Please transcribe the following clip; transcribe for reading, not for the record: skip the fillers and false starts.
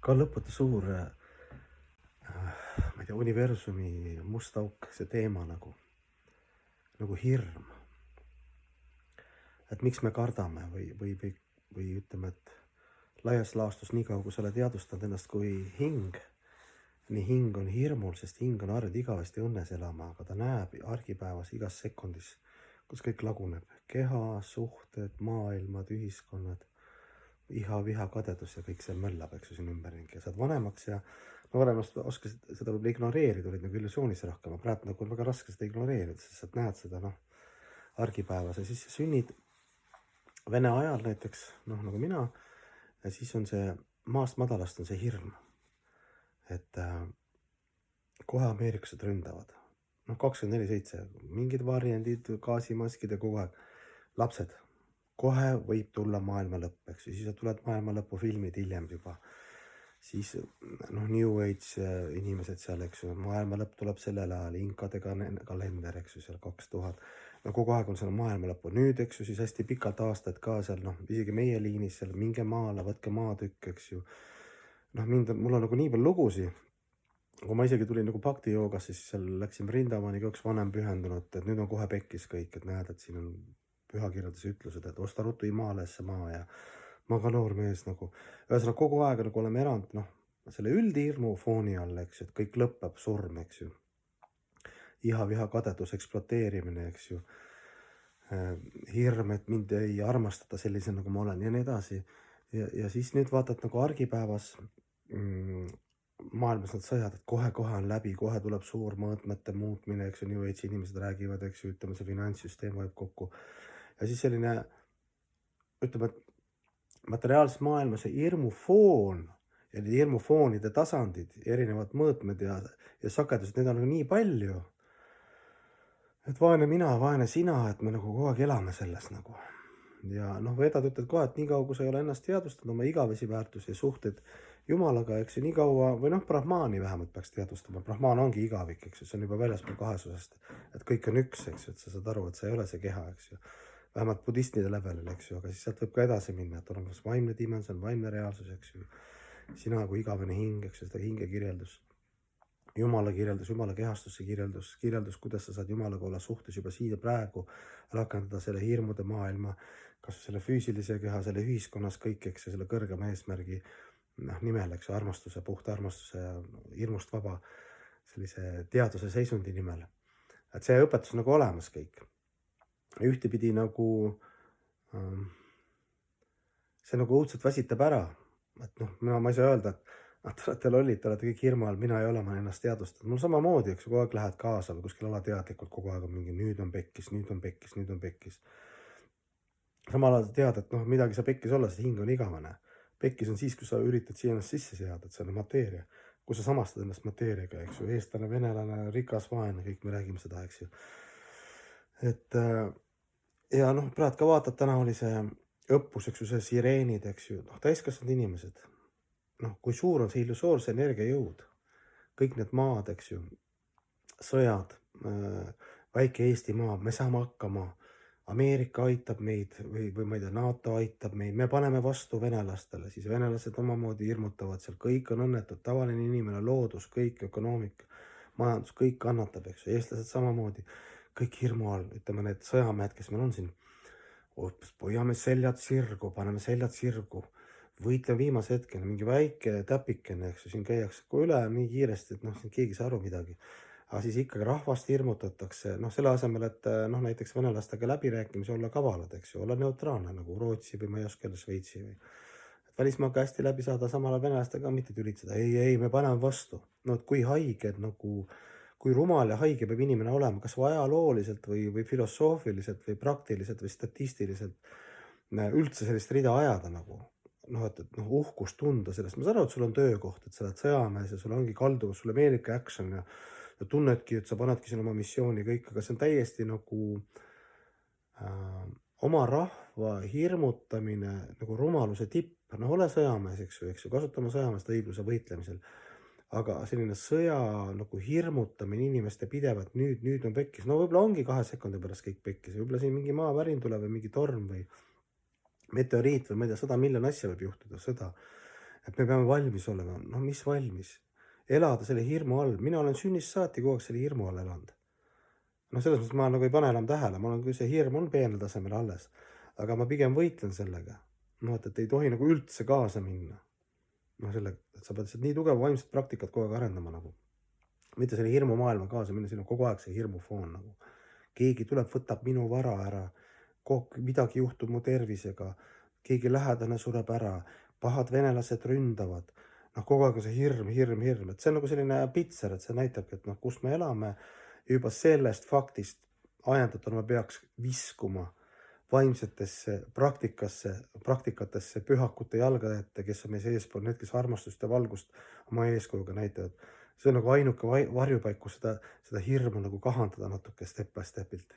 ka lõputu suur, ma ei tea, universumi must auk, see teema nagu hirm. Et miks me kardame või ütleme, et laias laastus niikaua, kui sa oled teadvustanud ennast kui hing, nii hing on hirmul, sest hing on harjunud igavesti õnnes elama, aga ta näeb argipäevas igas sekundis, kus kõik laguneb. Keha, suhted, maailmad, ühiskonnad, iha, viha, kadedus ja kõik see möllab, eks ju, siin ümberringi ja saad vanemaks ja nooremast oskasid seda võib-olla ignoreerida, olid nagu illusioonis rohkem, aga praegu nagu on väga raske seda ignoreerida, sest sa näed seda, argipäevas ja siis sa sünnid Vene ajal näiteks, nagu mina, ja siis on see maast madalast on see hirm, et kohe ameeriklased ründavad. 24/7, mingid varjendid, gaasimaskid ja kogu aeg. Lapsed, kohe võib tulla maailma lõpp, eks ju, siis tuled maailma lõpu filmid hiljem juba. Siis New Age inimesed seal, eks ju, maailma lõpp tuleb sellel ajal, inkade kalender, eks ju, seal 2000. No kogu aeg on seal maailma lõppu. Nüüd, eks ju, siis hästi pikalt aastaid ka seal, isegi meie liinis seal, minge maale, võtke maatükk, eks ju. Mul on nagu nii palju lugusid. Kui ma isegi tulin nagu bhakti joogasse, siis seal läksin Vrindavaniga üks vanem pühendunud, et nüüd on kohe pekkis kõik, et näed, et siin on pühakirjades ütlused, et osta ruttu Himaalajasse maa ja ma ka noor mees nagu. Ühesõnaga kogu aeg nagu oleme elanud, selle üldhirmu fooni all, eks ju, et kõik lõpeb, surm, eks ju. Iha, viha, kadedus, ekspluateerimine, eks ju. Hirm, et mind ei armastata sellise, nagu ma olen ja nii edasi. Ja siis nüüd vaatad nagu argipäevas maailmas need sõjad, et kohe-kohe on läbi, kohe tuleb suur mõõtmete muutmine, eks ju, New Age'i inimesed räägivad, eks ju, ütleme, see finantssüsteem vajub kokku. Ja siis selline, ütleme, et materiaalses maailmas see hirmufoon ja need hirmufoonide tasandid, erinevad mõõtmed ja sagedused, neid on nagu nii palju. Et vaene mina, vaene sina, et me nagu kogu aeg elame selles nagu. Ja Vedad ütlevad kohe, et niikaua, kui sa ei ole ennast teadvustanud, oma igavesi väärtusi ja suhteid Jumalaga, eks ju, niikaua või Brahmani vähemalt peaks teadvustama. Brahman ongi igavik, eks ju, see on juba väljaspool kahesusest, et kõik on üks, eks ju, et sa saad aru, et sa ei ole see keha, eks ju. Vähemalt budistide levelil, eks ju, aga siis sealt võib ka edasi minna, et olemas vaimne dimensioon, vaimne reaalsus, eks ju. Sina kui igavene hing, eks ju, seda hinge kirjeldus. Jumala kirjeldus, Jumala kehastusse kirjeldus, kuidas sa saad Jumalaga olla suhtes juba siin ja praegu, rakendada selle hirmude maailma, kas selle füüsilise keha, selle ühiskonnas kõik, eks ju, selle kõrgema eesmärgi nimel, eks ju, armastuse, puhta armastuse ja hirmust vaba sellise teaduse seisundi nimel. Et see õpetus on nagu olemas kõik. Ühtepidi nagu see nagu õudselt väsitab ära, et ma ei saa öelda, et te olete lollid, te olete kõik hirmu all, mina ei ole, ma olen ennast teadvustanud. Mul samamoodi, eks ju, kogu aeg lähed kaasa või kuskil alateadlikult kogu aeg on mingi nüüd on pekkis, nüüd on pekkis, nüüd on pekkis. Samal ajal sa tead, et midagi saab pekkis olla, sest hing on igavene. Pekkis on siis, kui sa üritad siia ennast sisse seada, et see on mateeria. Kui sa samastad ennast mateeriaga, eks ju, eestlane, venelane, rikas, vaene, kõik me räägime seda, eks ju. Et ja praegu ka vaatad, täna oli see õppus, eks ju, see sireenid, eks ju, täiskasvanud inimesed. Kui suur on see illusoorse energia jõud, kõik need maad, eks ju, sõjad, väike Eestimaa, me saame hakkama, Ameerika aitab meid või ma ei tea, NATO aitab meid, me paneme vastu venelastele, siis venelased omamoodi hirmutavad seal, kõik on õnnetud, tavaline inimene, loodus, kõik, ökonoomika, majandus, kõik kannatab, eks ju, eestlased samamoodi, kõik hirmu all, ütleme need sõjamehed, kes meil on siin, hoiame seljad sirgu, paneme seljad sirgu, võitlen viimase hetkeni, mingi väike täpikene, eks ju, siin käiakse üle nii kiiresti, et siin keegi ei saa aru midagi. Aga siis ikkagi rahvast hirmutatakse, selle asemel, et näiteks venelastega läbirääkimisi olla kavalad, eks ju, olla neutraalne nagu Rootsi või ma ei oska öelda, Šveitsi või. Välismaaga hästi läbi saada, samal ajal venelastega mitte tülitseda. Ei, me paneme vastu. Et kui haiged kui rumal ja haige peab inimene olema, kas või ajalooliselt või filosoofiliselt või praktiliselt või statistiliselt üldse sellist rida ajada nagu. Et uhkust tunda sellest. Ma saan aru, et sul on töökoht, et sa oled sõjamees ja sul ongi kalduvus, sulle meeldib ka action ja tunnedki, et sa panedki siin oma missiooni kõik, aga see on täiesti nagu oma rahva hirmutamine nagu rumaluse tipp. Ole sõjamees, eks ju, kasutame sõjameest õigluse võitlemisel. Aga selline sõja nagu hirmutamine inimeste pidevalt, nüüd on pekkis. Võib-olla ongi 2 sekundi pärast kõik pekkis, võib-olla siin mingi maavärin tuleb või mingi torm või meteoriit või ma ei tea, 100 miljon asja võib juhtuda, sõda. et me peame valmis olema. No mis valmis? Elada selle hirmu all. Mina olen sünnist saati kogu aeg selle hirmu all elanud. Noh, selles mõttes ma nagu ei pane enam tähele, mul on küll see hirm on peenel tasemel alles, aga ma pigem võitlen sellega. Noh, et ei tohi nagu üldse kaasa minna. Noh, sellega, et sa pead lihtsalt nii tugevat vaimset praktikat kogu aeg arendama nagu. Mitte selle hirmumaailma kaasa minna, siin on kogu aeg see hirmufoon nagu. Keegi tuleb, võtab minu vara ära, midagi juhtub mu tervisega, keegi lähedane sureb ära, pahad venelased ründavad. Noh, kogu aeg on see hirm, et see on nagu selline pitser, et see näitabki, et noh, kus me elame. Juba sellest faktist ajendatuna peaks viskuma vaimsetesse praktikatesse pühakute jalgade ette, kes on meis eespool, need, kes armastust ja valgust oma eeskujuga näitavad. See on nagu ainuke varjupaik, kus seda hirmu nagu kahandada natuke step by step'ilt.